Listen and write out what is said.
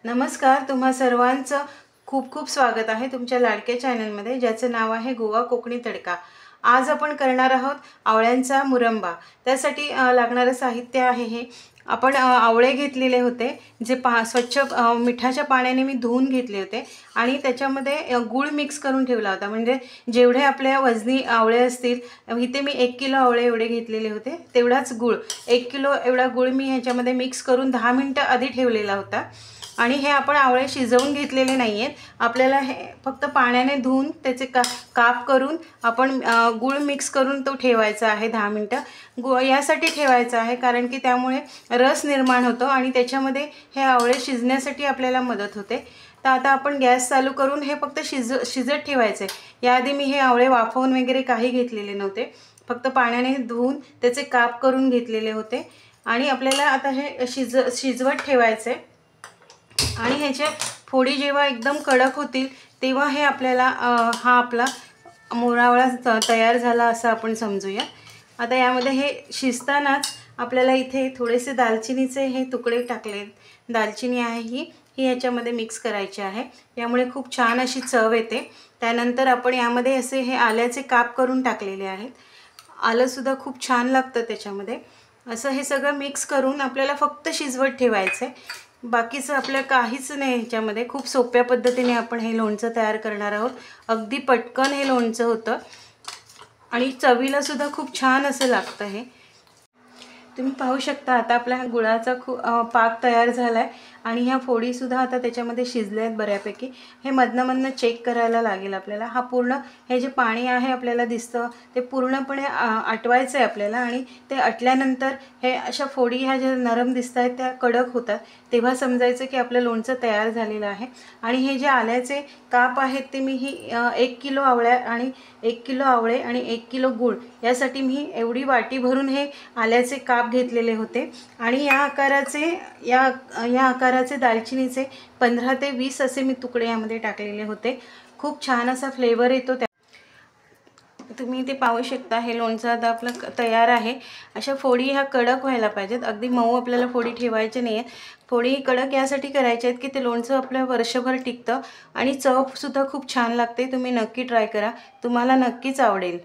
नमस्कार, तुम्हा सर्वांचं खूप खूप स्वागत आहे तुमच्या लाडक्या चॅनलमध्ये, ज्याचं नाव आहे गोवा कोकणी तडका। आज आपण करणार आहोत आवळ्यांचा मुरंबा। त्यासाठी लागणारे साहित्य आहे हे आपण आवळे घेतलेले होते, जे स्वच्छ मिठाच्या पाण्याने मी धुवून घेतले होते आणि त्याच्यामध्ये गूळ मिक्स करून ठेवला होता। म्हणजे जेवढे आपल्या वजनी आवळे असतील, इथे मी 1 किलो आवळे एवढे घेतलेले होते, तेवढाच गूळ 1 किलो एवढा गूळ मी ह्याच्यामध्ये मिक्स करून 10 मिनिटं आधी ठेवलेला होता। आणि हे आपण आवळे शिजवून घेतलेले नाही आहेत, आपल्याला हे फक्त पाण्याने धुवून त्याचे काप करून आपण गूळ मिक्स करून तो ठेवायचा आहे 10 मिनिटं। यासाठी ठेवायचा आहे कारण की त्यामुळे रस निर्माण होतो आणि त्याच्यामध्ये हे आवळे शिजण्यासाठी आपल्याला मदत होते। तर आता आपण गॅस चालू करून हे फक्त शिजत ठेवायचे। याआधी मी हे आवळे वाफवून वगैरे काही घेतलेले नव्हते, फक्त पाण्याने धुवून त्याचे काप करून घेतलेले होते आणि आपल्याला आता हे शिजवत ठेवायचे। आणि ह्याचे फोडी जेव्हा एकदम कडक होतील तेव्हा हे आपल्याला हा आपला मोरावळा तयार झाला असं आपण समजूया। आता यामध्ये हे शिजतानाच आपल्याला इथे थोडेसे दालचिनीचे हे तुकडे टाकले, दालचिनी आहे ही याच्यामध्ये मिक्स करायची आहे, यामुळे खूप छान अशी चव येते। त्यानंतर आपण यामध्ये असे हे आल्याचे काप करून टाकलेले आहेत, आलं सुद्धा खूप छान लागतं त्याच्यामध्ये। असं हे सगळं मिक्स करून आपल्याला फक्त शिजवत ठेवायचं आहे, बाकीचं आपलं काहीच नाही। ह्याच्यामध्ये खूप सोप्या पद्धतीने आपण हे लोणचं तयार करणार आहोत। अगदी पटकन हे लोणचं होतं आणि चवीला सुद्धा खूप छान असं लागतं हे। तुम्ही पाहू शकता आता आपला गुळाचा पाक तयार झाला आहे आणि ह्या फोडी सुद्धा आता त्याच्यामध्ये शिजल्या आहेत बऱ्यापैकी। हे मधनं चेक करायला लागेल आपल्याला। हा पूर्ण हे जे पाणी आहे आपल्याला दिसतं ते पूर्णपणे आटवायचं आहे आपल्याला आणि ते आटल्यानंतर हे अशा फोडी ह्या ज्या नरम दिसत आहेत त्या कडक होतात, तेव्हा समजायचं की आपलं लोणचं तयार झालेलं आहे। आणि हे जे आल्याचे काप आहेत ते मी 1 किलो आवळे आणि 1 किलो गूळ यासाठी मी एवढी वाटी भरून हे आल्याचे काप घेतलेले होते आणि या आकाराचे दालचिनीचे 15 ते 20 असे मी तुकडे यामध्ये टाकलेले होते। खूप छान असा फ्लेवर येतो त्या। तुम्ही ते पाहू शकता हे लोणचं आता आपलं तयार आहे। अशा फोडी ह्या कडक व्हायला पाहिजेत, अगदी मऊ आपल्याला फोडी ठेवायचे नाही आहेत। फोडी कडक यासाठी करायचे आहेत की ते लोणचं आपलं वर्षभर टिकतं आणि चव सुद्धा खूप छान लागते। तुम्ही नक्की ट्राय करा, तुम्हाला नक्कीच आवडेल।